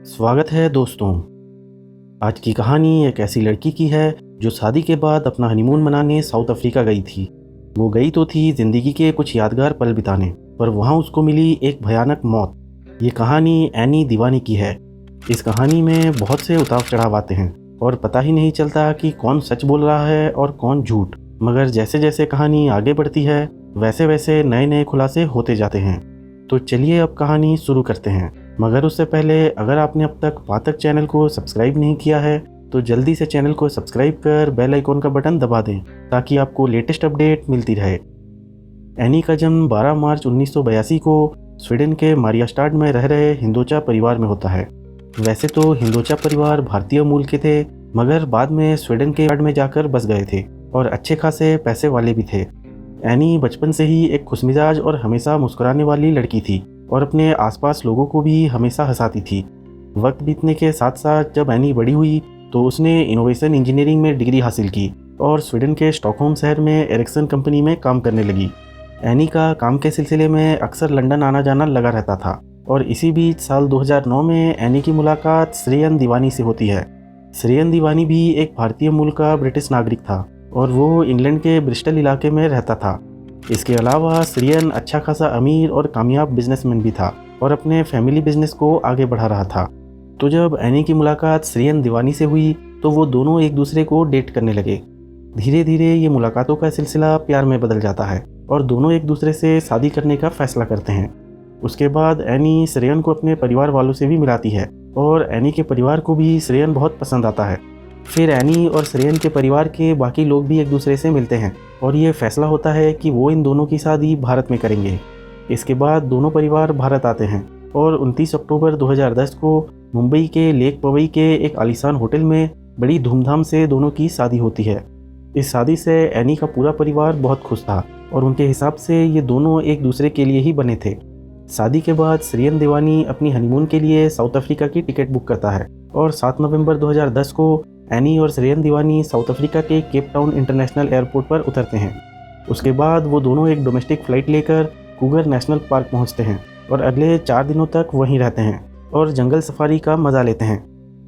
स्वागत है दोस्तों। आज की कहानी एक ऐसी लड़की की है जो शादी के बाद अपना हनीमून मनाने साउथ अफ्रीका गई थी। वो गई तो थी ज़िंदगी के कुछ यादगार पल बिताने, पर वहाँ उसको मिली एक भयानक मौत। ये कहानी एनी दीवानी की है। इस कहानी में बहुत से उतार चढ़ाव आते हैं और पता ही नहीं चलता कि कौन सच बोल रहा है और कौन झूठ। मगर जैसे जैसे कहानी आगे बढ़ती है वैसे वैसे नए नए खुलासे होते जाते हैं। तो चलिए अब कहानी शुरू करते हैं। मगर उससे पहले अगर आपने अब तक पातक चैनल को सब्सक्राइब नहीं किया है तो जल्दी से चैनल को सब्सक्राइब कर बेल आइकॉन का बटन दबा दें ताकि आपको लेटेस्ट अपडेट मिलती रहे। एनी का जन्म 12 मार्च 1982 को स्वीडन के मारियास्टाड में रह रहे हिंदोचा परिवार में होता है। वैसे तो हिंदोचा परिवार भारतीय मूल के थे, मगर बाद में स्वीडन के में जाकर बस गए थे और अच्छे खासे पैसे वाले भी थे। एनी बचपन से ही एक खुशमिजाज और हमेशा मुस्कुराने वाली लड़की थी और अपने आसपास लोगों को भी हमेशा हंसाती थी। वक्त बीतने के साथ साथ जब एनी बड़ी हुई तो उसने इनोवेशन इंजीनियरिंग में डिग्री हासिल की और स्वीडन के स्टॉकहोम शहर में एरिक्सन कंपनी में काम करने लगी। एनी का काम के सिलसिले में अक्सर लंदन आना जाना लगा रहता था और इसी बीच साल 2009 में एनी की मुलाकात श्रेयन दीवानी से होती है। श्रेयन दीवानी भी एक भारतीय मूल का ब्रिटिश नागरिक था और वो इंग्लैंड के ब्रिस्टल इलाके में रहता था। इसके अलावा श्रेयन अच्छा खासा अमीर और कामयाब बिजनेसमैन भी था और अपने फैमिली बिजनेस को आगे बढ़ा रहा था। तो जब एनी की मुलाकात श्रेयन दीवानी से हुई तो वो दोनों एक दूसरे को डेट करने लगे। धीरे धीरे ये मुलाकातों का सिलसिला प्यार में बदल जाता है और दोनों एक दूसरे से शादी करने का फैसला करते हैं। उसके बाद एनी श्रेयन को अपने परिवार वालों से भी मिलाती है और एनी के परिवार को भी श्रेयन बहुत पसंद आता है। फिर एनी और श्रेयन के परिवार के बाकी लोग भी एक दूसरे से मिलते हैं और ये फैसला होता है कि वो इन दोनों की शादी भारत में करेंगे। इसके बाद दोनों परिवार भारत आते हैं और 29 अक्टूबर 2010 को मुंबई के लेक पवई के एक आलीशान होटल में बड़ी धूमधाम से दोनों की शादी होती है। इस शादी से एनी का पूरा परिवार बहुत खुश था और उनके हिसाब से ये दोनों एक दूसरे के लिए ही बने थे। शादी के बाद श्रेयन दीवानी अपनी हनीमून के लिए साउथ अफ्रीका की टिकट बुक करता है और 7 नवंबर 2010 को एनी और श्रेयन दीवानी साउथ अफ्रीका के केप टाउन इंटरनेशनल एयरपोर्ट पर उतरते हैं। उसके बाद वो दोनों एक डोमेस्टिक फ़्लाइट लेकर कूगर नेशनल पार्क पहुंचते हैं और अगले 4 दिनों तक वहीं रहते हैं और जंगल सफारी का मज़ा लेते हैं।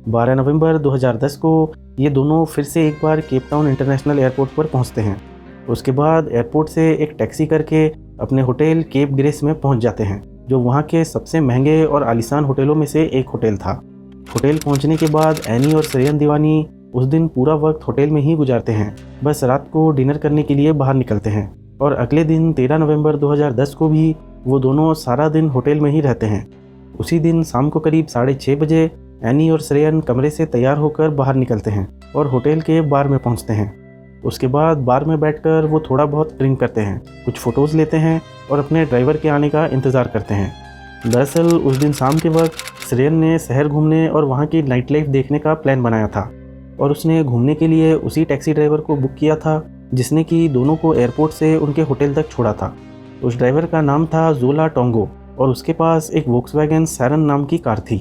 12 नवंबर 2010 को ये दोनों फिर से एक बार केप टाउन इंटरनेशनल एयरपोर्ट पर पहुंचते हैं। उसके बाद एयरपोर्ट से एक टैक्सी करके अपने होटल केप ग्रेस में पहुंच जाते हैं, जो वहाँ के सबसे महंगे और आलीशान होटलों में से एक होटल था। होटल पहुंचने के बाद एनी और श्रेयन दीवानी उस दिन पूरा वक्त होटल में ही गुजारते हैं। बस रात को डिनर करने के लिए बाहर निकलते हैं और अगले दिन 13 नवंबर 2010 को भी वो दोनों सारा दिन होटल में ही रहते हैं। उसी दिन शाम को करीब 6:30 बजे एनी और श्रेयन कमरे से तैयार होकर बाहर निकलते हैं और होटल के बार में पहुंचते हैं। उसके बाद बार में बैठकर वो थोड़ा बहुत ड्रिंक करते हैं, कुछ फ़ोटोज़ लेते हैं और अपने ड्राइवर के आने का इंतज़ार करते हैं। दरअसल उस दिन शाम के वक्त श्रेयन ने शहर घूमने और वहाँ की नाइट लाइफ देखने का प्लान बनाया था और उसने घूमने के लिए उसी टैक्सी ड्राइवर को बुक किया था जिसने कि दोनों को एयरपोर्ट से उनके होटल तक छोड़ा था। उस ड्राइवर का नाम था जोला टोंगो और उसके पास एक वोक्सवैगन सैरन नाम की कार थी।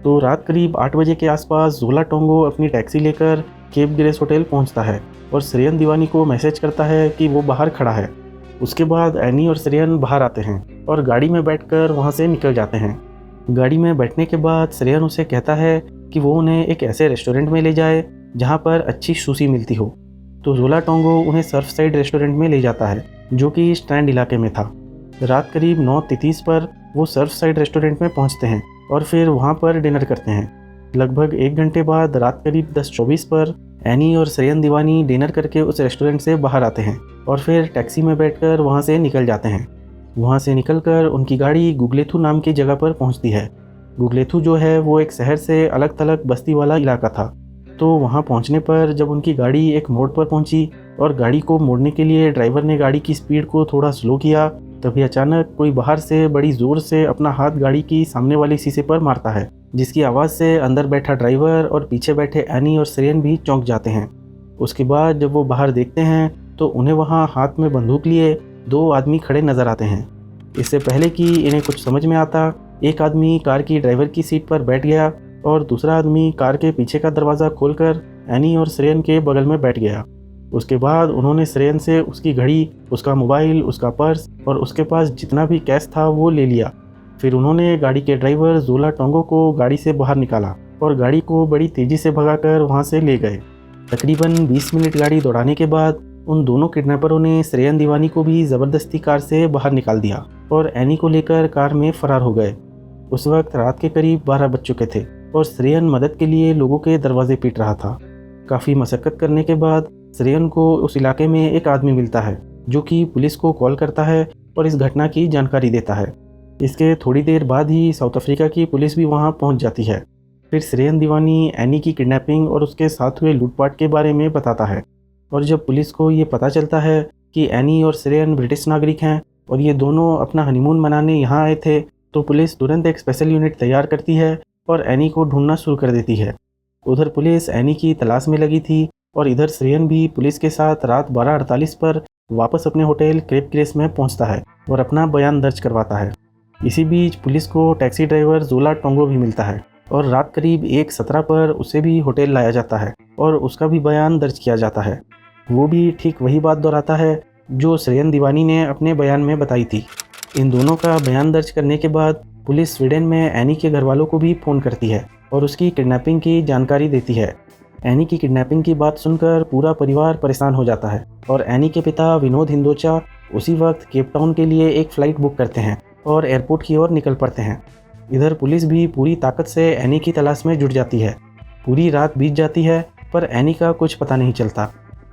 तो रात करीब 8 बजे के आसपास जोला टोंगो अपनी टैक्सी लेकर केप ग्रेस होटल पहुंचता है और श्रेयन दीवानी को मैसेज करता है कि वो बाहर खड़ा है। उसके बाद एनी और श्रेयन बाहर आते हैं और गाड़ी में बैठकर वहाँ से निकल जाते हैं। गाड़ी में बैठने के बाद श्रेयन उसे कहता है कि वो उन्हें एक ऐसे रेस्टोरेंट में ले जाए जहाँ पर अच्छी सुशी मिलती हो। तो जोला टोंगो उन्हें सर्फ साइड रेस्टोरेंट में ले जाता है जो कि स्ट्रैंड इलाके में था। रात करीब 9:33 पर वो सर्फ साइड रेस्टोरेंट में पहुँचते हैं और फिर वहाँ पर डिनर करते हैं। लगभग 1 घंटे बाद रात करीब 10:24 पर एनी और श्रेयन दीवानी डिनर करके उस रेस्टोरेंट से बाहर आते हैं और फिर टैक्सी में बैठकर वहाँ से निकल जाते हैं। वहाँ से निकलकर उनकी गाड़ी गुगलेथू नाम की जगह पर पहुँचती है। गुगलेथू जो है वो एक शहर से अलग थलग बस्ती वाला इलाका था। तो वहाँ पहुँचने पर जब उनकी गाड़ी एक मोड़ पर पहुँची और गाड़ी को मोड़ने के लिए ड्राइवर ने गाड़ी की स्पीड को थोड़ा स्लो किया, तभी अचानक कोई बाहर से बड़ी ज़ोर से अपना हाथ गाड़ी की सामने वाले शीशे पर मारता है, जिसकी आवाज़ से अंदर बैठा ड्राइवर और पीछे बैठे एनी और श्रेयन भी चौंक जाते हैं। उसके बाद जब वो बाहर देखते हैं तो उन्हें वहाँ हाथ में बंदूक लिए 2 आदमी खड़े नज़र आते हैं। इससे पहले कि इन्हें कुछ समझ में आता, एक आदमी कार की ड्राइवर की सीट पर बैठ गया और दूसरा आदमी कार के पीछे का दरवाज़ा खोलकर एनी और श्रेयन के बगल में बैठ गया। उसके बाद उन्होंने श्रेयन से उसकी घड़ी, उसका मोबाइल, उसका पर्स और उसके पास जितना भी कैश था वो ले लिया फिर उन्होंने गाड़ी के ड्राइवर जोला टोंगो को गाड़ी से बाहर निकाला और गाड़ी को बड़ी तेज़ी से भगाकर वहाँ से ले गए। तकरीबन 20 मिनट गाड़ी दौड़ाने के बाद उन दोनों किडनैपरों ने श्रेयन दीवानी को भी ज़बरदस्ती कार से बाहर निकाल दिया और एनी को लेकर कार में फरार हो गए। उस वक्त रात के करीब 12 बज चुके थे और श्रेयन मदद के लिए लोगों के दरवाजे पीट रहा था। काफ़ी मशक्क़त करने के बाद श्रेयन को उस इलाके में एक आदमी मिलता है जो कि पुलिस को कॉल करता है और इस घटना की जानकारी देता है। इसके थोड़ी देर बाद ही साउथ अफ्रीका की पुलिस भी वहां पहुंच जाती है। फिर श्रेयन दीवानी एनी की किडनैपिंग और उसके साथ हुए लूटपाट के बारे में बताता है और जब पुलिस को ये पता चलता है कि एनी और श्रेयन ब्रिटिश नागरिक हैं और ये दोनों अपना हनीमून मनाने यहाँ आए थे, तो पुलिस तुरंत एक स्पेशल यूनिट तैयार करती है और एनी को ढूंढना शुरू कर देती है। उधर पुलिस एनी की तलाश में लगी थी और इधर श्रेयन भी पुलिस के साथ रात 12:48 पर वापस अपने होटल क्रेप क्रेस में पहुंचता है और अपना बयान दर्ज करवाता है। इसी बीच पुलिस को टैक्सी ड्राइवर जोला टोंगो भी मिलता है और रात करीब 1:17 पर उसे भी होटल लाया जाता है और उसका भी बयान दर्ज किया जाता है। वो भी ठीक वही बात दोहराता है जो श्रेयन दीवानी ने अपने बयान में बताई थी। इन दोनों का बयान दर्ज करने के बाद पुलिस स्वीडन में एनी के घर वालों को भी फ़ोन करती है और उसकी किडनैपिंग की जानकारी देती है। एनी की किडनैपिंग की बात सुनकर पूरा परिवार परेशान हो जाता है और एनी के पिता विनोद हिंदोचा उसी वक्त केप टाउन के लिए एक फ़्लाइट बुक करते हैं और एयरपोर्ट की ओर निकल पड़ते हैं। इधर पुलिस भी पूरी ताकत से एनी की तलाश में जुट जाती है। पूरी रात बीत जाती है पर एनी का कुछ पता नहीं चलता।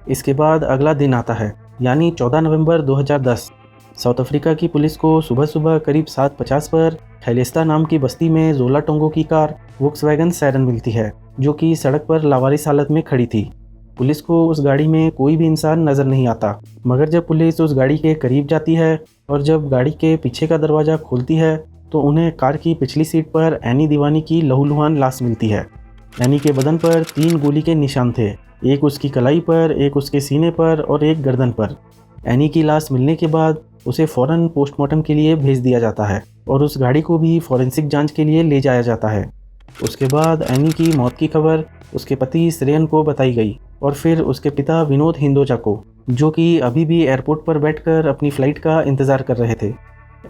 इसके बाद अगला दिन आता है यानी 14 नवंबर 2010। साउथ अफ्रीका की पुलिस को सुबह सुबह करीब 7:50 पर खैलेस्ता नाम की बस्ती में जोला टोंगो की कार वोक्सवैगन सैरन मिलती है जो कि सड़क पर लावारिस हालत में खड़ी थी। पुलिस को उस गाड़ी में कोई भी इंसान नज़र नहीं आता, मगर जब पुलिस उस गाड़ी के करीब जाती है और जब गाड़ी के पीछे का दरवाज़ा खोलती है तो उन्हें कार की पिछली सीट पर एनी दीवानी की लहूलुहान लाश मिलती है। एनी के बदन पर 3 गोली के निशान थे, एक उसकी कलाई पर, एक उसके सीने पर और एक गर्दन पर। एनी की लाश मिलने के बाद उसे फ़ौरन पोस्टमार्टम के लिए भेज दिया जाता है और उस गाड़ी को भी फॉरेंसिक जांच के लिए ले जाया जाता है। उसके बाद एनी की मौत की खबर उसके पति श्रेयन को बताई गई और फिर उसके पिता विनोद हिंदोचा को, जो कि अभी भी एयरपोर्ट पर बैठकर अपनी फ़्लाइट का इंतज़ार कर रहे थे।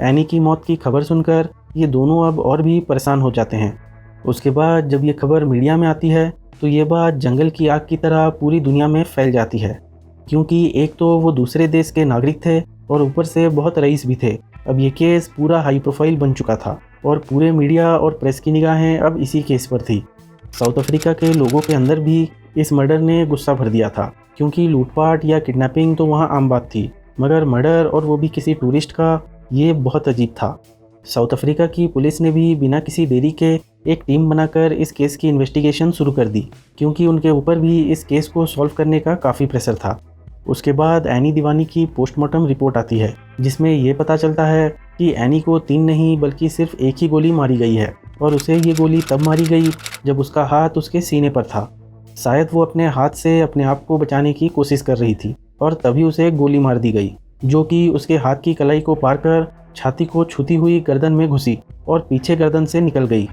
एनी की मौत की खबर सुनकर ये दोनों अब और भी परेशान हो जाते हैं। उसके बाद जब ये खबर मीडिया में आती है तो ये बात जंगल की आग की तरह पूरी दुनिया में फैल जाती है, क्योंकि एक तो वो दूसरे देश के नागरिक थे और ऊपर से बहुत रईस भी थे। अब ये केस पूरा हाई प्रोफाइल बन चुका था और पूरे मीडिया और प्रेस की निगाहें अब इसी केस पर थी। साउथ अफ्रीका के लोगों के अंदर भी इस मर्डर ने गुस्सा भर दिया था, क्योंकि लूटपाट या किडनैपिंग तो वहाँ आम बात थी, मगर मर्डर और वो भी किसी टूरिस्ट का, ये बहुत अजीब था। साउथ अफ्रीका की पुलिस ने भी बिना किसी देरी के एक टीम बनाकर इस केस की इन्वेस्टिगेशन शुरू कर दी, क्योंकि उनके ऊपर भी इस केस को सॉल्व करने का काफ़ी प्रेशर था। उसके बाद एनी दीवानी की पोस्टमार्टम रिपोर्ट आती है जिसमें ये पता चलता है कि एनी को 3 नहीं बल्कि सिर्फ एक ही गोली मारी गई है और उसे ये गोली तब मारी गई जब उसका हाथ उसके सीने पर था। शायद वो अपने हाथ से अपने आप को बचाने की कोशिश कर रही थी और तभी उसे गोली मार दी गई, जो कि उसके हाथ की कलाई को पार कर छाती को छूती हुई गर्दन में घुसी और पीछे गर्दन से निकल गई।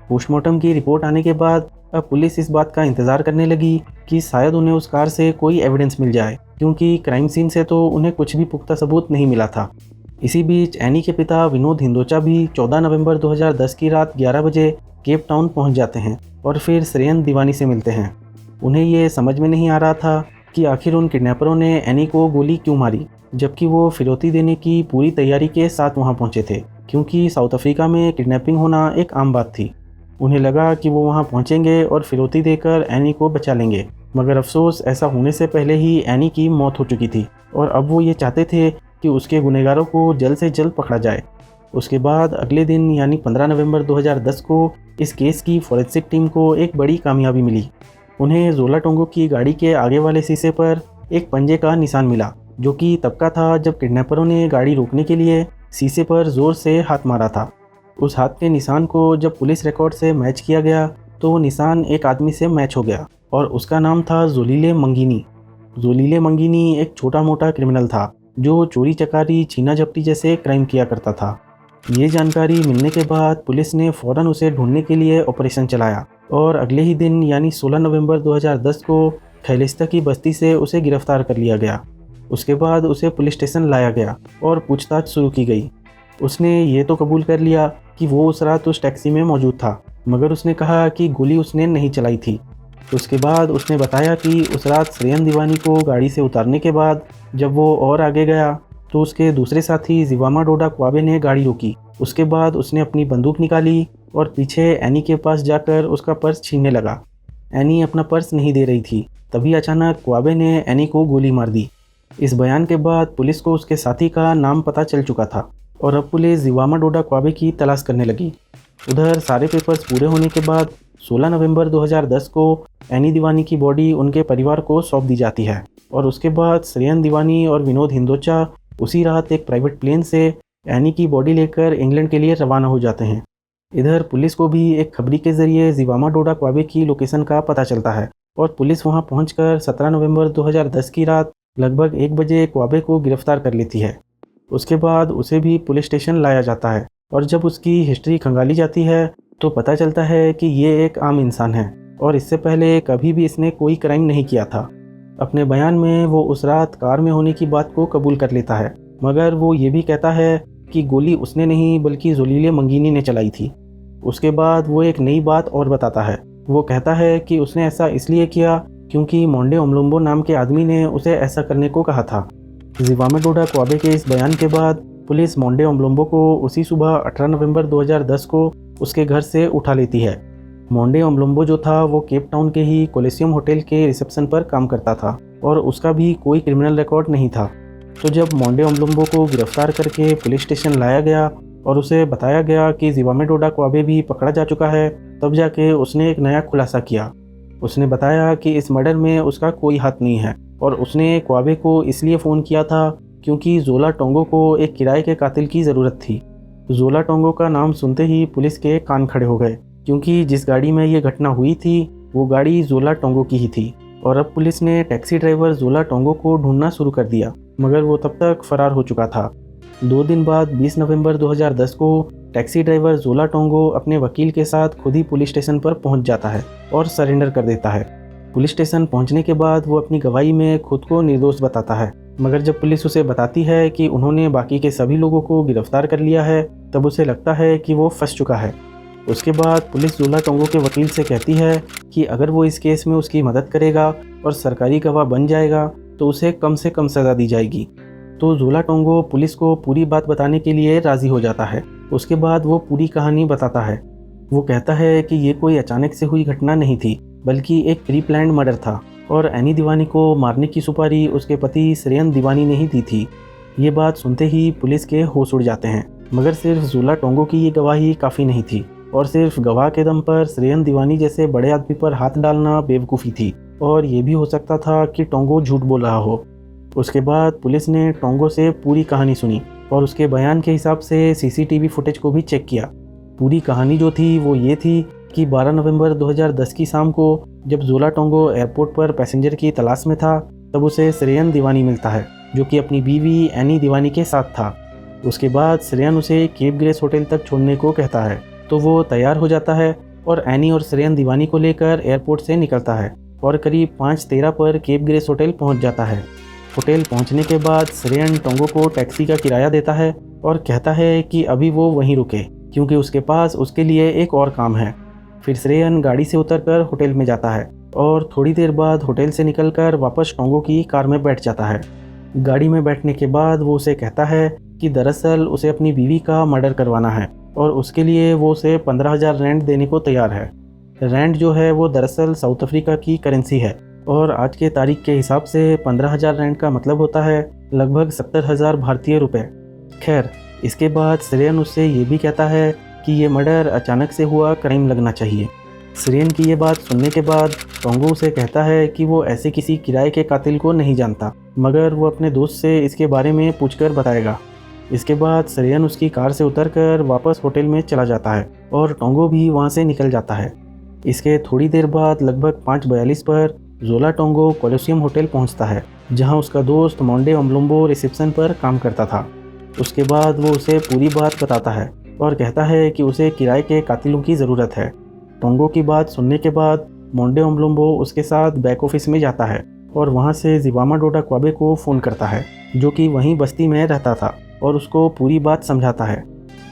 पोस्टमार्टम की रिपोर्ट आने के बाद अब पुलिस इस बात का इंतज़ार करने लगी कि शायद उन्हें उस कार से कोई एविडेंस मिल जाए, क्योंकि क्राइम सीन से तो उन्हें कुछ भी पुख्ता सबूत नहीं मिला था। इसी बीच एनी के पिता विनोद हिंदोचा भी 14 नवंबर 2010 की रात 11 बजे केप टाउन पहुंच जाते हैं और फिर श्रेयन दीवानी से मिलते हैं। उन्हें ये समझ में नहीं आ रहा था कि आखिर उन किडनैपरों ने एनी को गोली क्यों मारी, जबकि वो फिरौती देने की पूरी तैयारी के साथ वहाँ पहुँचे थे, क्योंकि साउथ अफ्रीका में किडनैपिंग होना एक आम बात थी। उन्हें लगा कि वो वहाँ पहुँचेंगे और फिरौती देकर एनी को बचा लेंगे, मगर अफसोस ऐसा होने से पहले ही एनी की मौत हो चुकी थी और अब वो ये चाहते थे कि उसके गुनहगारों को जल्द से जल्द पकड़ा जाए। उसके बाद अगले दिन यानी 15 नवंबर 2010 को इस केस की फॉरेंसिक टीम को एक बड़ी कामयाबी मिली। उन्हें जोला टोंगो की गाड़ी के आगे वाले शीशे पर एक पंजे का निशान मिला, जो कि तब का था जब किडनैपरों ने गाड़ी रोकने के लिए शीशे पर ज़ोर से हाथ मारा था। उस हाथ के निशान को जब पुलिस रिकॉर्ड से मैच किया गया तो वो निशान एक आदमी से मैच हो गया और उसका नाम था जोलिले मंगिनी। जोलिले मंगिनी एक छोटा मोटा क्रिमिनल था जो चोरी चकारी, छीना झपटी जैसे क्राइम किया करता था। ये जानकारी मिलने के बाद पुलिस ने फ़ौरन उसे ढूंढने के लिए ऑपरेशन चलाया और अगले ही दिन यानी 16 नवंबर 2010 को खैलिस्ता की बस्ती से उसे गिरफ्तार कर लिया गया। उसके बाद उसे पुलिस स्टेशन लाया गया और पूछताछ शुरू की गई। उसने ये तो कबूल कर लिया कि वो उस रात उस टैक्सी में मौजूद था, मगर उसने कहा कि गोली उसने नहीं चलाई थी। उसके बाद उसने बताया कि उस रात श्रेयन दीवानी को गाड़ी से उतारने के बाद जब वो और आगे गया तो उसके दूसरे साथी जिवामा डोडा क्वाबे ने गाड़ी रोकी। उसके बाद उसने अपनी बंदूक निकाली और पीछे एनी के पास जाकर उसका पर्स छीनने लगा। एनी अपना पर्स नहीं दे रही थी, तभी अचानक क्वाबे ने एनी को गोली मार दी। इस बयान के बाद पुलिस को उसके साथी का नाम पता चल चुका था और अब पुलिस जिवामा डोडा क्वाबे की तलाश करने लगी। उधर सारे पेपर्स पूरे होने के बाद 16 नवंबर 2010 को एनी दीवानी की बॉडी उनके परिवार को सौंप दी जाती है और उसके बाद श्रेयन दीवानी और विनोद हिंदोचा उसी रात एक प्राइवेट प्लेन से एनी की बॉडी लेकर इंग्लैंड के लिए रवाना हो जाते हैं। इधर पुलिस को भी एक खबरी के जरिए जिवामा डोडा क्वाबे की लोकेशन का पता चलता है और पुलिस वहां पहुंचकर 17 नवंबर 2010 की रात लगभग 1 बजे क्वाबे को गिरफ्तार कर लेती है। उसके बाद उसे भी पुलिस स्टेशन लाया जाता है और जब उसकी हिस्ट्री खंगाली जाती है तो पता चलता है कि ये एक आम इंसान है और इससे पहले कभी भी इसने कोई क्राइम नहीं किया था। अपने बयान में वो उस रात कार में होने की बात को कबूल कर लेता है, मगर वो ये भी कहता है कि गोली उसने नहीं बल्कि जोलीले मंगीनी ने चलाई थी। उसके बाद वो एक नई बात और बताता है। वो कहता है कि उसने ऐसा इसलिए किया क्योंकि मोंडे ओम्लोम्बो नाम के आदमी ने उसे ऐसा करने को कहा था। जिवामा डोडा क्वाबे के इस बयान के बाद पुलिस मोंडे ओम्लोम्बो को उसी सुबह 18 नवंबर 2010 को उसके घर से उठा लेती है। मोंडे ओम्लोम्बो जो था वो केप टाउन के ही कोलेसियम होटल के रिसेप्शन पर काम करता था और उसका भी कोई क्रिमिनल रिकॉर्ड नहीं था। तो जब मोंडे ओम्लोम्बो को गिरफ्तार करके पुलिस स्टेशन लाया गया और उसे बताया गया कि जिवामा डोडा क्वाबे भी पकड़ा जा चुका है, तब जाके उसने एक नया खुलासा किया। उसने बताया कि इस मर्डर में उसका कोई हाथ नहीं है और उसने क्वाबे को इसलिए फ़ोन किया था क्योंकि जोला टोंगो को एक किराए के कातिल की ज़रूरत थी। जोला टोंगो का नाम सुनते ही पुलिस के कान खड़े हो गए क्योंकि जिस गाड़ी में ये घटना हुई थी वो गाड़ी जोला टोंगो की ही थी और अब पुलिस ने टैक्सी ड्राइवर जोला टोंगो को ढूंढना शुरू कर दिया, मगर वो तब तक फरार हो चुका था। 2 दिन बाद 20 नवंबर 2010 को टैक्सी ड्राइवर जोला टोंगो अपने वकील के साथ खुद ही पुलिस स्टेशन पर पहुंच जाता है और सरेंडर कर देता है। पुलिस स्टेशन पहुंचने के बाद वो अपनी गवाही में खुद को निर्दोष बताता है, मगर जब पुलिस उसे बताती है कि उन्होंने बाकी के सभी लोगों को गिरफ्तार कर लिया है तब उसे लगता है कि वो फंस चुका है। उसके बाद पुलिस जोला टोंगो के वकील से कहती है कि अगर वो इस केस में उसकी मदद करेगा और सरकारी गवाह बन जाएगा तो उसे कम से कम सज़ा दी जाएगी। तो जोला टोंगो पुलिस को पूरी बात बताने के लिए राज़ी हो जाता है। उसके बाद वो पूरी कहानी बताता है। वो कहता है कि ये कोई अचानक से हुई घटना नहीं थी बल्कि एक प्री प्लान्ड मर्डर था और एनी दीवानी को मारने की सुपारी उसके पति श्रेयन दीवानी ने ही दी थी। ये बात सुनते ही पुलिस के होश उड़ जाते हैं, मगर सिर्फ जोला टोंगो की ये गवाही काफ़ी नहीं थी और सिर्फ गवाह के दम पर श्रेयन दीवानी जैसे बड़े आदमी पर हाथ डालना बेवकूफ़ी थी और ये भी हो सकता था कि टोंगो झूठ बोल रहा हो। उसके बाद पुलिस ने टोंगो से पूरी कहानी सुनी और उसके बयान के हिसाब से सीसीटीवी फुटेज को भी चेक किया। पूरी कहानी जो थी वो ये थी कि 12 नवंबर 2010 की शाम को जब जोला टोंगो एयरपोर्ट पर पैसेंजर की तलाश में था तब उसे श्रेयन दीवानी मिलता है जो कि अपनी बीवी एनी दीवानी के साथ था। उसके बाद श्रेयन उसे केप ग्रेस होटल तक छोड़ने को कहता है तो वो तैयार हो जाता है और एनी और श्रेयन दीवानी को लेकर एयरपोर्ट से निकलता है और करीब 5:13 पर केप ग्रेस होटल पहुंच जाता है। होटल पहुंचने के बाद श्रेयन टोंगो को टैक्सी का किराया देता है और कहता है कि अभी वो वहीं रुके क्योंकि उसके पास उसके लिए एक और काम है। फिर श्रेयन गाड़ी से उतरकर होटल में जाता है और थोड़ी देर बाद होटल से निकलकर वापस टोंगो की कार में बैठ जाता है। गाड़ी में बैठने के बाद वो उसे कहता है कि दरअसल उसे अपनी बीवी का मर्डर करवाना है और उसके लिए वो उसे 15,000 रैंड देने को तैयार है। रैंड जो है वो दरअसल साउथ अफ्रीका की करेंसी है और आज के तारीख के हिसाब से 15,000 रैंड का मतलब होता है लगभग 70,000 भारतीय रुपए। खैर, इसके बाद श्रेयन उससे ये भी कहता है कि ये मर्डर अचानक से हुआ क्राइम लगना चाहिए। श्रेयन की ये बात सुनने के बाद टोंगो उसे कहता है कि वो ऐसे किसी किराए के कातिल को नहीं जानता, मगर वो अपने दोस्त से इसके बारे में पूछकर बताएगा। इसके बाद श्रेयन उसकी कार से उतरकर वापस होटल में चला जाता है और टोंगो भी वहाँ से निकल जाता है। इसके थोड़ी देर बाद लगभग 5:42 पर जोला टोंगो कोलोसियम होटल पहुँचता है जहाँ उसका दोस्त मोंडे ओम्लोम्बो रिसेप्शन पर काम करता था। उसके बाद वो उसे पूरी बात बताता है और कहता है कि उसे किराए के कातिलों की ज़रूरत है। टोंगो की बात सुनने के बाद मोंडे ओम्लोम्बो उसके साथ बैक ऑफिस में जाता है और वहाँ से जिवामा डोडा क्वाबे को फ़ोन करता है जो कि वहीं बस्ती में रहता था और उसको पूरी बात समझाता है।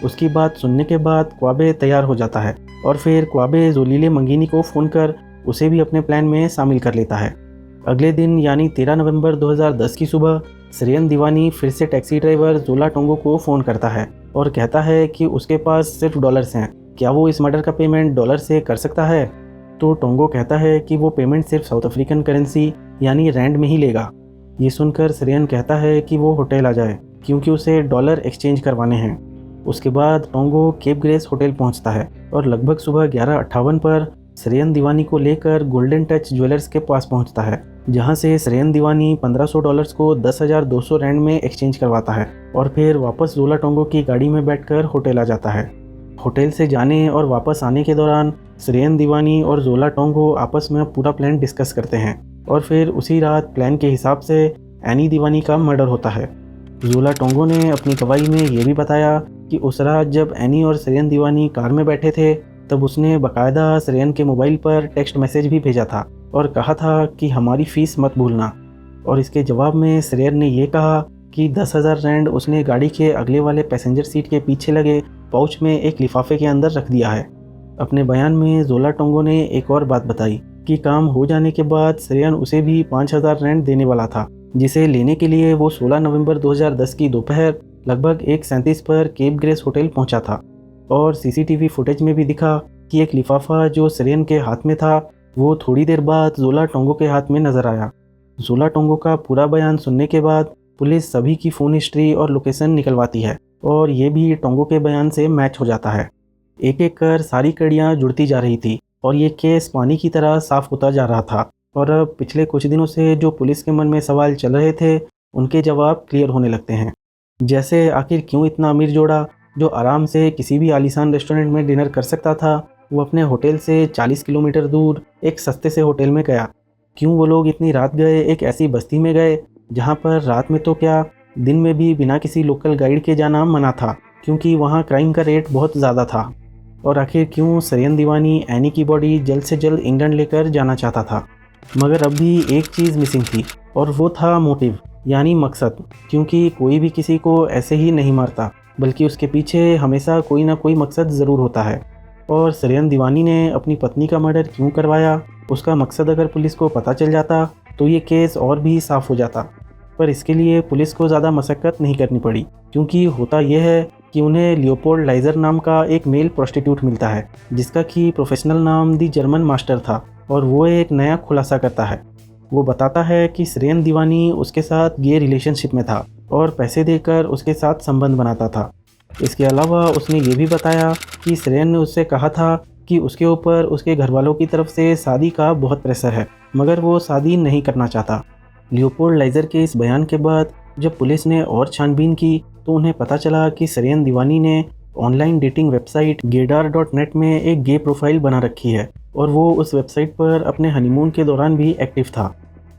उसकी बात सुनने के बाद क्वाबे तैयार हो जाता है और फिर क्वाबे जोलीले मंगीनी को फ़ोन कर उसे भी अपने प्लान में शामिल कर लेता है। अगले दिन यानी 13 नवंबर 2010 की सुबह सरेन दीवानी फिर से टैक्सी ड्राइवर जोला टोंगो को फ़ोन करता है और कहता है कि उसके पास सिर्फ डॉलर्स हैं, क्या वो इस मर्डर का पेमेंट डॉलर से कर सकता है। तो टोंगो कहता है कि वो पेमेंट सिर्फ साउथ अफ्रीकन करेंसी यानी रैंड में ही लेगा। ये सुनकर सरेन कहता है कि वो होटल आ जाए क्योंकि उसे डॉलर एक्सचेंज करवाने हैं। उसके बाद टोंगो केप ग्रेस होटल पहुंचता है और लगभग सुबह 11:58 पर सरेन दीवानी को लेकर गोल्डन टच ज्वेलर्स के पास पहुंचता है, जहां से सरेन दीवानी $1500 को 10,200 रैंड में एक्सचेंज करवाता है और फिर वापस जोला टोंगो की गाड़ी में बैठकर होटल आ जाता है। होटल से जाने और वापस आने के दौरान सरेन दीवानी और जोला टोंगो आपस में पूरा प्लान डिस्कस करते हैं और फिर उसी रात प्लान के हिसाब से एनी दीवानी का मर्डर होता है। जोला टोंगो ने अपनी गवाही में ये भी बताया कि उस रात जब एनी और सरेन दीवानी कार में बैठे थे तब उसने बाकायदा सरेन के मोबाइल पर टेक्स्ट मैसेज भी भेजा था और कहा था कि हमारी फ़ीस मत भूलना। और इसके जवाब में सरेन ने ये कहा कि 10,000 रैंड उसने गाड़ी के अगले वाले पैसेंजर सीट के पीछे लगे पाउच में एक लिफाफे के अंदर रख दिया है। अपने बयान में जोला टोंगो ने एक और बात बताई कि काम हो जाने के बाद सरेन उसे भी 5,000 रैंड देने वाला था, जिसे लेने के लिए वो 16 नवंबर 2010 की दोपहर लगभग 1:37 पर केप ग्रेस होटल पहुंचा था। और सीसीटीवी फुटेज में भी दिखा कि एक लिफाफा जो सरेन के हाथ में था वो थोड़ी देर बाद जोला टोंगो के हाथ में नजर आया। जोला टोंगो का पूरा बयान सुनने के बाद पुलिस सभी की फ़ोन हिस्ट्री और लोकेशन निकलवाती है और ये भी टोंगो के बयान से मैच हो जाता है। एक एक कर सारी कड़ियाँ जुड़ती जा रही थी और ये केस पानी की तरह साफ होता जा रहा था। और अब पिछले कुछ दिनों से जो पुलिस के मन में सवाल चल रहे थे उनके जवाब क्लियर होने लगते हैं। जैसे आखिर क्यों इतना अमीर जोड़ा जो आराम से किसी भी आलीशान रेस्टोरेंट में डिनर कर सकता था, वो अपने होटल से 40 किलोमीटर दूर एक सस्ते से होटल में गया। क्यों वो लोग इतनी रात गए एक ऐसी बस्ती में गए जहाँ पर रात में तो क्या दिन में भी बिना किसी लोकल गाइड के जाना मना था क्योंकि वहाँ क्राइम का रेट बहुत ज़्यादा था। और आखिर क्यों सरेन दीवानी एनी की बॉडी जल्द से जल्द इंग्लैंड लेकर जाना चाहता था। मगर अब भी एक चीज़ मिसिंग थी और वो था मोटिव यानी मकसद, क्योंकि कोई भी किसी को ऐसे ही नहीं मारता बल्कि उसके पीछे हमेशा कोई ना कोई मकसद ज़रूर होता है। और सरेन दीवानी ने अपनी पत्नी का मर्डर क्यों करवाया, उसका मकसद अगर पुलिस को पता चल जाता तो ये केस और भी साफ़ हो जाता। पर इसके लिए पुलिस को ज़्यादा मशक्क़त नहीं करनी पड़ी क्योंकि होता यह है कि उन्हें लियोपोल्ड लाइजर नाम का एक मेल प्रोस्टिट्यूट मिलता है जिसका कि प्रोफेशनल नाम दी जर्मन मास्टर था। और वो एक नया खुलासा करता है। वो बताता है कि सरेन दीवानी उसके साथ गे रिलेशनशिप में था और पैसे देकर उसके साथ संबंध बनाता था। इसके अलावा उसने ये भी बताया कि सरेन ने उससे कहा था कि उसके ऊपर उसके घर वालों की तरफ से शादी का बहुत प्रेशर है मगर वो शादी नहीं करना चाहता। लियोपोल्ड लाइजर के इस बयान के बाद जब पुलिस ने और छानबीन की तो उन्हें पता चला कि सरेन दीवानी ने ऑनलाइन डेटिंग वेबसाइट gaydar.net में एक गे प्रोफाइल बना रखी है और वो उस वेबसाइट पर अपने हनीमून के दौरान भी एक्टिव था।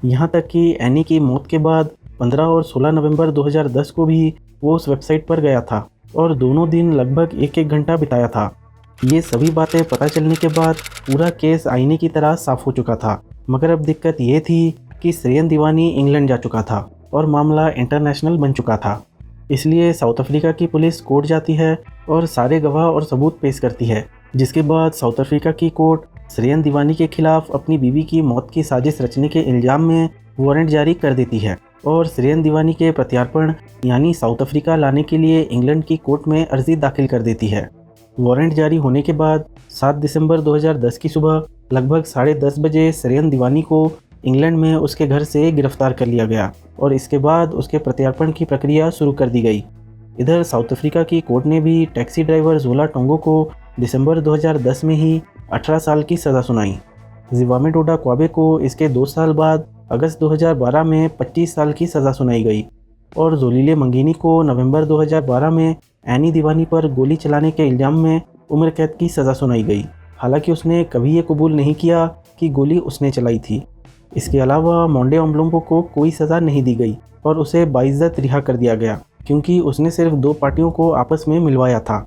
यहाँ तक कि एनी की मौत के बाद 15 और 16 नवंबर 2010 को भी वो उस वेबसाइट पर गया था और दोनों दिन लगभग एक घंटा बिताया था। ये सभी बातें पता चलने के बाद पूरा केस आईने की तरह साफ हो चुका था। मगर अब दिक्कत ये थी कि सरेन दीवानी इंग्लैंड जा चुका था और मामला इंटरनेशनल बन चुका था। इसलिए साउथ अफ्रीका की पुलिस कोर्ट जाती है और सारे गवाह और सबूत पेश करती है, जिसके बाद साउथ अफ्रीका की कोर्ट सरेन दीवानी के खिलाफ अपनी बीवी की मौत की साजिश रचने के इल्ज़ाम में वारंट जारी कर देती है और सरेन दीवानी के प्रत्यार्पण यानी साउथ अफ्रीका लाने के लिए इंग्लैंड की कोर्ट में अर्जी दाखिल कर देती है। वारंट जारी होने के बाद 7 दिसंबर 2010 की सुबह लगभग 10:30 बजे सरेन दीवानी को इंग्लैंड में उसके घर से गिरफ्तार कर लिया गया और इसके बाद उसके प्रत्यार्पण की प्रक्रिया शुरू कर दी गई। इधर साउथ अफ्रीका की कोर्ट ने भी टैक्सी ड्राइवर जोला टोंगो को दिसंबर 2010 में ही 18 साल की सज़ा सुनाई। जिवामे डोडा क्वाबे को इसके 2 साल बाद अगस्त 2012 में 25 साल की सज़ा सुनाई गई और जोलीले मंगीनी को नवंबर 2012 में एनी दीवानी पर गोली चलाने के इल्ज़ाम में उम्र कैद की सज़ा सुनाई गई। हालांकि उसने कभी ये कबूल नहीं किया कि गोली उसने चलाई थी। इसके अलावा मोंडे ओम्बलोंगो को कोई सज़ा नहीं दी गई और उसे बाइज्जत रिहा कर दिया गया क्योंकि उसने सिर्फ 2 पार्टियों को आपस में मिलवाया था।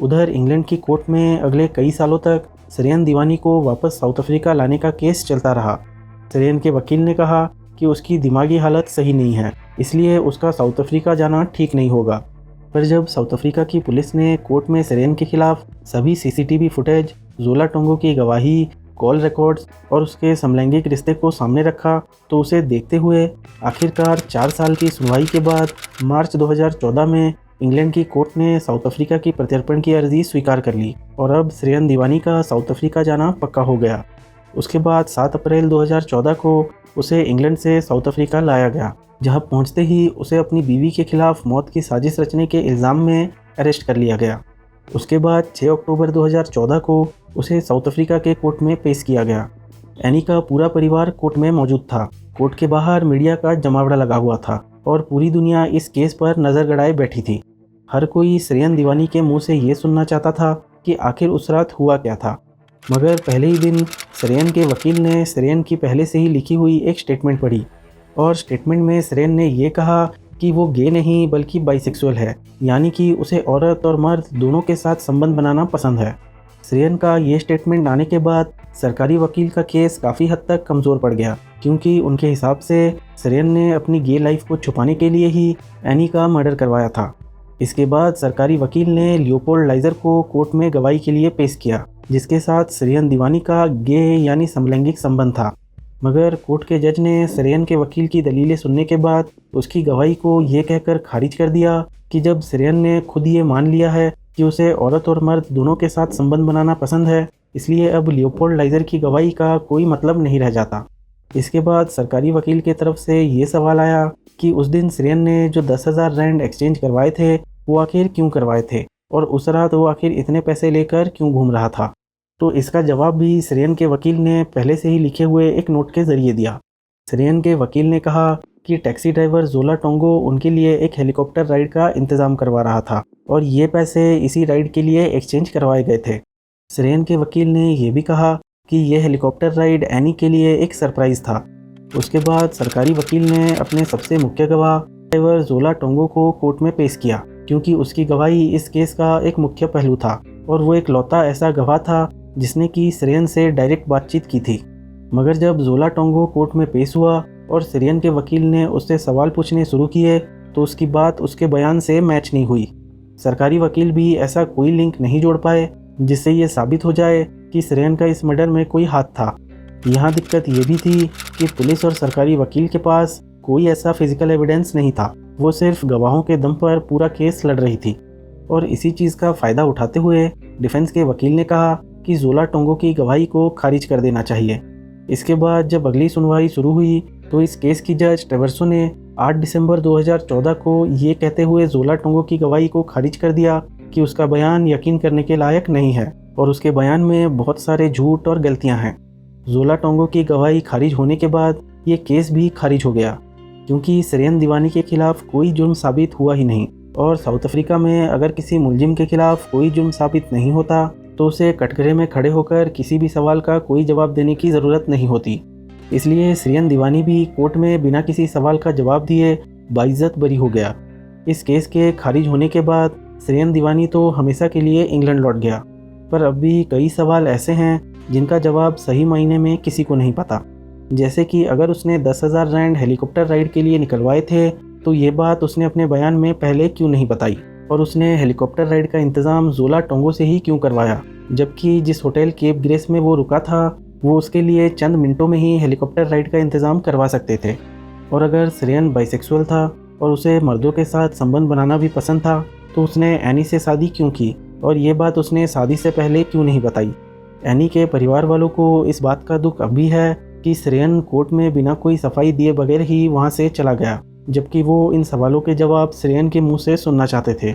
उधर इंग्लैंड की कोर्ट में अगले कई सालों तक सरेन दीवानी को वापस साउथ अफ्रीका लाने का केस चलता रहा। सरेन के वकील ने कहा कि उसकी दिमागी हालत सही नहीं है, इसलिए उसका साउथ अफ्रीका जाना ठीक नहीं होगा। पर जब साउथ अफ्रीका की पुलिस ने कोर्ट में सिरेन के खिलाफ सभी सीसीटीवी फुटेज, जोला टोंगो की गवाही, कॉल रिकॉर्ड्स और उसके समलैंगिक रिश्ते को सामने रखा, तो उसे देखते हुए आखिरकार 4 साल की सुनवाई के बाद मार्च 2014 में इंग्लैंड की कोर्ट ने साउथ अफ्रीका की प्रत्यर्पण की अर्जी स्वीकार कर ली और अब सरेन दीवानी का साउथ अफ्रीका जाना पक्का हो गया। उसके बाद 7 अप्रैल 2014 को उसे इंग्लैंड से साउथ अफ्रीका लाया गया, जहां पहुंचते ही उसे अपनी बीवी के खिलाफ मौत की साजिश रचने के इल्ज़ाम में अरेस्ट कर लिया गया। उसके बाद 6 अक्टूबर 2014 को उसे साउथ अफ्रीका के कोर्ट में पेश किया गया। एनी का पूरा परिवार कोर्ट में मौजूद था। कोर्ट के बाहर मीडिया का जमावड़ा लगा हुआ था और पूरी दुनिया इस केस पर नज़र गड़ाए बैठी थी। हर कोई सरेन दीवानी के मुंह से ये सुनना चाहता था कि आखिर उस रात हुआ क्या था। मगर पहले ही दिन सरेन के वकील ने सरेन की पहले से ही लिखी हुई एक स्टेटमेंट पढ़ी और स्टेटमेंट में सरेन ने ये कहा कि वो गे नहीं बल्कि बाइसेक्सुअल है, यानी कि उसे औरत और मर्द दोनों के साथ संबंध बनाना पसंद है। सरेन का ये स्टेटमेंट आने के बाद सरकारी वकील का केस काफ़ी हद तक कमज़ोर पड़ गया, क्योंकि उनके हिसाब से सरेन ने अपनी गे लाइफ को छुपाने के लिए ही एनी का मर्डर करवाया था। इसके बाद सरकारी वकील ने लियोपोल्ड लाइजर को कोर्ट में गवाही के लिए पेश किया, जिसके साथ सरेन दीवानी का गे यानी समलैंगिक संबंध था। मगर कोर्ट के जज ने सरेन के वकील की दलीलें सुनने के बाद उसकी गवाही को ये कहकर खारिज कर दिया कि जब सरेन ने खुद ये मान लिया है कि उसे औरत और मर्द दोनों के साथ संबंध बनाना पसंद है, इसलिए अब लियोपोल्ड लाइजर की गवाही का कोई मतलब नहीं रह जाता। इसके बाद सरकारी वकील की तरफ से ये सवाल आया कि उस दिन सरेन ने जो 10,000 रैंड एक्सचेंज करवाए थे वो आखिर क्यों करवाए थे और उस रात वो आखिर इतने पैसे लेकर क्यों घूम रहा था। तो इसका जवाब भी सरेन के वकील ने पहले से ही लिखे हुए एक नोट के ज़रिए दिया। सरेन के वकील ने कहा कि टैक्सी ड्राइवर जोला टोंगो उनके लिए एक हेलीकॉप्टर राइड का इंतज़ाम करवा रहा था और ये पैसे इसी राइड के लिए एक्सचेंज करवाए गए थे। सरेन के वकील ने यह भी कहा कि यह हेलीकॉप्टर राइड एनी के लिए एक सरप्राइज़ था। उसके बाद सरकारी वकील ने अपने सबसे मुख्य गवाह ड्राइवर जोला टोंगो को कोर्ट में पेश किया, क्योंकि उसकी गवाही इस केस का एक मुख्य पहलू था और वो एक लौता ऐसा गवाह था जिसने कि सरेन से डायरेक्ट बातचीत की थी। मगर जब जोला टोंगो कोर्ट में पेश हुआ और सरेन के वकील ने उससे सवाल पूछने शुरू किए तो उसकी बात उसके बयान से मैच नहीं हुई। सरकारी वकील भी ऐसा कोई लिंक नहीं जोड़ पाए जिससे ये साबित हो जाए कि सरेन का इस मर्डर में कोई हाथ था। यहाँ दिक्कत ये भी थी कि पुलिस और सरकारी वकील के पास कोई ऐसा फिजिकल एविडेंस नहीं था, वो सिर्फ गवाहों के दम पर पूरा केस लड़ रही थी। और इसी चीज़ का फ़ायदा उठाते हुए डिफेंस के वकील ने कहा कि जोला टोंगो की गवाही को खारिज कर देना चाहिए। इसके बाद जब अगली सुनवाई शुरू हुई तो इस केस की जज ट्रेवर्सो ने 8 दिसंबर 2014 को ये कहते हुए जोला टोंगो की गवाही को खारिज कर दिया कि उसका बयान यकीन करने के लायक नहीं है और उसके बयान में बहुत सारे झूठ और गलतियां हैं। जोला टोंगो की गवाही खारिज होने के बाद ये केस भी खारिज हो गया, क्योंकि सरेन दीवानी के खिलाफ कोई जुर्म साबित हुआ ही नहीं और साउथ अफ्रीका में अगर किसी मुलजिम के खिलाफ कोई जुर्म साबित नहीं होता तो उसे कटघरे में खड़े होकर किसी भी सवाल का कोई जवाब देने की ज़रूरत नहीं होती। इसलिए सरेन दीवानी भी कोर्ट में बिना किसी सवाल का जवाब दिए बाइज्जत बरी हो गया। इस केस के खारिज होने के बाद सरेन दीवानी तो हमेशा के लिए इंग्लैंड लौट गया, पर अब भी कई सवाल ऐसे हैं जिनका जवाब सही मायने में किसी को नहीं पता। जैसे कि अगर उसने 10,000 रैंड हेलीकॉप्टर राइड के लिए निकलवाए थे तो ये बात उसने अपने बयान में पहले क्यों नहीं बताई, और उसने हेलीकॉप्टर राइड का इंतज़ाम जोला टोंगो से ही क्यों करवाया, जबकि जिस होटल केप ग्रेस में वो रुका था वो उसके लिए चंद मिनटों में ही हेलीकॉप्टर राइड का इंतज़ाम करवा सकते थे। और अगर सरेन बाइसेक्सुअल था और उसे मर्दों के साथ संबंध बनाना भी पसंद था तो उसने एनी से शादी क्यों की और ये बात उसने शादी से पहले क्यों नहीं बताई। एनी के परिवार वालों को इस बात का दुख अब भी है कि सरेन कोर्ट में बिना कोई सफाई दिए बगैर ही वहाँ से चला गया, जबकि वो इन सवालों के जवाब सरेन के मुंह से सुनना चाहते थे।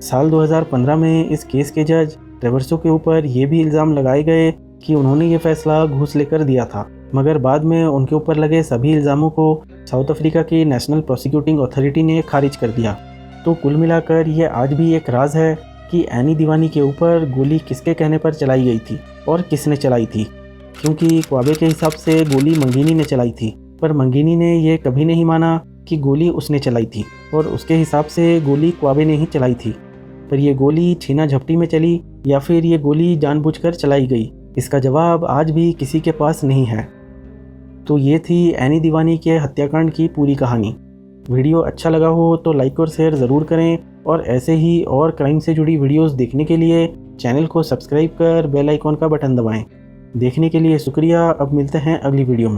साल 2015 में इस केस के जज ट्रेवर्सो के ऊपर ये भी इल्ज़ाम लगाए गए कि उन्होंने ये फैसला घूस लेकर दिया था, मगर बाद में उनके ऊपर लगे सभी इल्ज़ामों को साउथ अफ्रीका की नेशनल प्रोसिक्यूटिंग अथॉरिटी ने खारिज कर दिया। तो कुल मिलाकर ये आज भी एक राज है कि एनी दीवानी के ऊपर गोली किसके कहने पर चलाई गई थी और किसने चलाई थी, क्योंकि क्वाबे के हिसाब से गोली मंगीनी ने चलाई थी, पर मंगीनी ने यह कभी नहीं माना कि गोली उसने चलाई थी और उसके हिसाब से गोली क्वाबे ने ही चलाई थी। पर यह गोली छीना झपटी में चली या फिर ये गोली जानबूझकर चलाई गई, इसका जवाब आज भी किसी के पास नहीं है। तो ये थी एनी दीवानी के हत्याकांड की पूरी कहानी। वीडियो अच्छा लगा हो तो लाइक और शेयर ज़रूर करें, और ऐसे ही और क्राइम से जुड़ी वीडियोस देखने के लिए चैनल को सब्सक्राइब कर बेल आइकॉन का बटन दबाएं। देखने के लिए शुक्रिया। अब मिलते हैं अगली वीडियो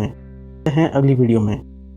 में।